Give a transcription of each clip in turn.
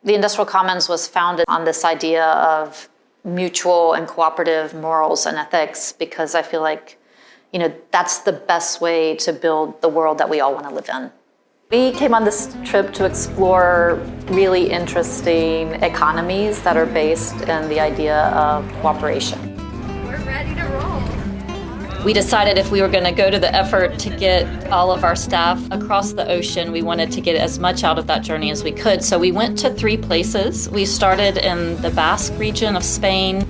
The Industrial Commons was founded on this idea of mutual and cooperative morals and ethics, because I feel like, that's the best way to build the world that we all want to live in. We came on this trip to explore really interesting economies that are based in the idea of cooperation. We're ready to roll. We decided if we were going to go to the effort to get all of our staff across the ocean, we wanted to get as much out of that journey as we could. So we went to 3 places. We started in the Basque region of Spain.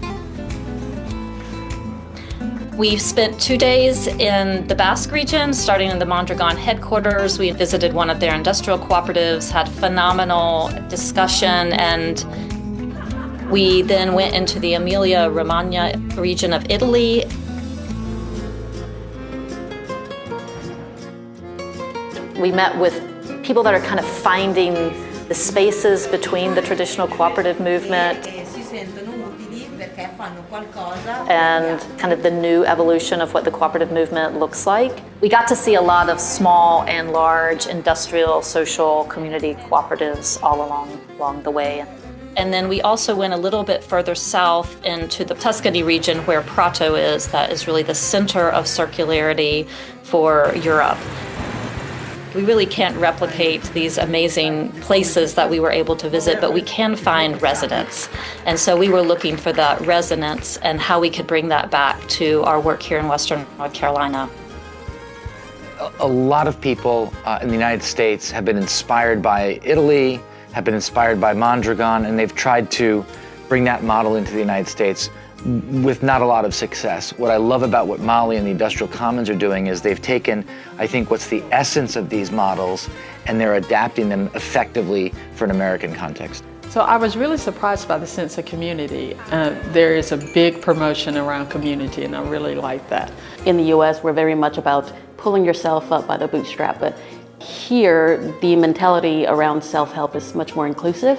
We spent 2 days in the Basque region, starting in the Mondragon headquarters. We visited one of their industrial cooperatives, had phenomenal discussion, and we then went into the Emilia-Romagna region of Italy. We met with people that are kind of finding the spaces between the traditional cooperative movement and kind of the new evolution of what the cooperative movement looks like. We got to see a lot of small and large industrial, social, community cooperatives all along the way. And then we also went a little bit further south into the Tuscany region where Prato is. That is really the center of circularity for Europe. We really can't replicate these amazing places that we were able to visit, but we can find resonance. And so we were looking for that resonance and how we could bring that back to our work here in Western North Carolina. A lot of people in the United States have been inspired by Italy, have been inspired by Mondragon, and they've tried to bring that model into the United States with not a lot of success. What I love about what Molly and the Industrial Commons are doing is they've taken, I think, what's the essence of these models, and they're adapting them effectively for an American context. So I was really surprised by the sense of community. There is a big promotion around community, and I really like that. In the US, we're very much about pulling yourself up by the bootstrap, but here, the mentality around self-help is much more inclusive.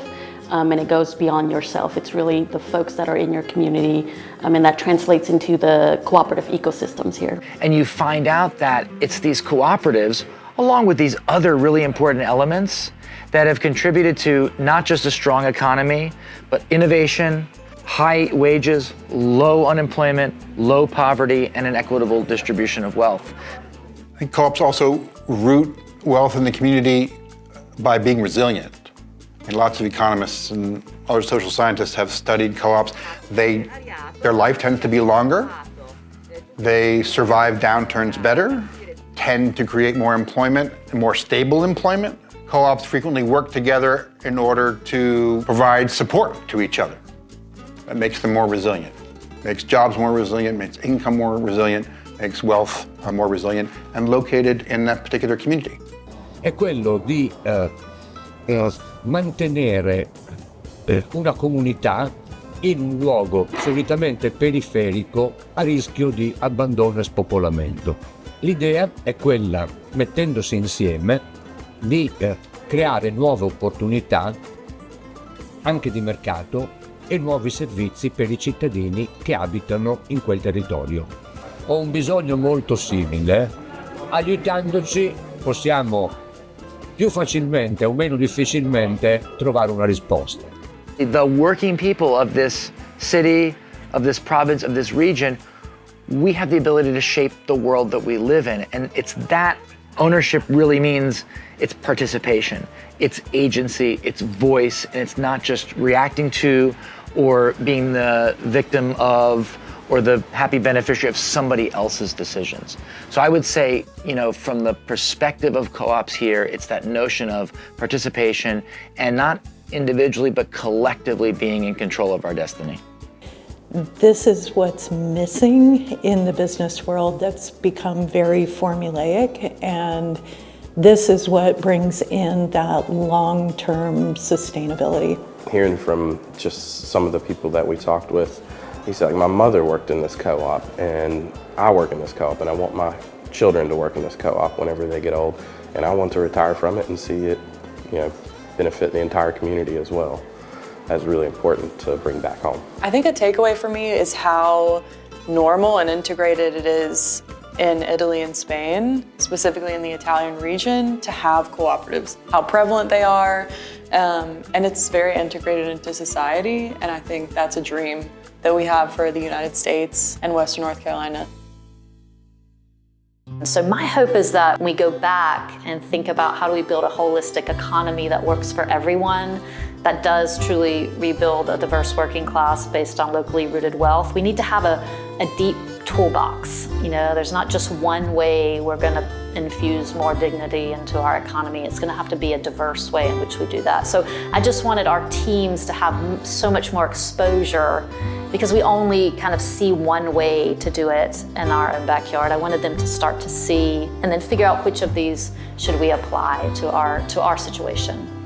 And it goes beyond yourself. It's really the folks that are in your community, and that translates into the cooperative ecosystems here. And you find out that it's these cooperatives, along with these other really important elements, that have contributed to not just a strong economy, but innovation, high wages, low unemployment, low poverty, and an equitable distribution of wealth. I think co-ops also root wealth in the community by being resilient. And lots of economists and other social scientists have studied co-ops. Their life tends to be longer. They survive downturns better, tend to create more employment, and more stable employment. Co-ops frequently work together in order to provide support to each other. That makes them more resilient, makes jobs more resilient, makes income more resilient, makes wealth more resilient and located in that particular community. È quello di mantenere una comunità in un luogo solitamente periferico a rischio di abbandono e spopolamento. L'idea è quella, mettendosi insieme, di creare nuove opportunità anche di mercato e nuovi servizi per i cittadini che abitano in quel territorio. Ho un bisogno molto simile, aiutandoci possiamo più facilmente o meno difficilmente trovare una risposta. The working people of this city, of this province, of this region, we have the ability to shape the world that we live in. And it's that ownership really means it's participation, it's agency, it's voice, and it's not just reacting to or being the victim of or the happy beneficiary of somebody else's decisions. So I would say, from the perspective of co-ops here, it's that notion of participation and not individually, but collectively being in control of our destiny. This is what's missing in the business world that's become very formulaic, and this is what brings in that long-term sustainability. Hearing from just some of the people that we talked with, he said, my mother worked in this co-op and I work in this co-op and I want my children to work in this co-op whenever they get old, and I want to retire from it and see it, benefit the entire community as well. That's really important to bring back home. I think a takeaway for me is how normal and integrated it is in Italy and Spain, specifically in the Italian region, to have cooperatives, how prevalent they are, and it's very integrated into society, and I think that's a dream that we have for the United States and Western North Carolina. So my hope is that we go back and think about how do we build a holistic economy that works for everyone, that does truly rebuild a diverse working class based on locally rooted wealth. We need to have a deep toolbox. You know, there's not just one way we're going to infuse more dignity into our economy. It's going to have to be a diverse way in which we do that. So I just wanted our teams to have so much more exposure, because we only kind of see one way to do it in our own backyard. I wanted them to start to see and then figure out which of these should we apply to our situation.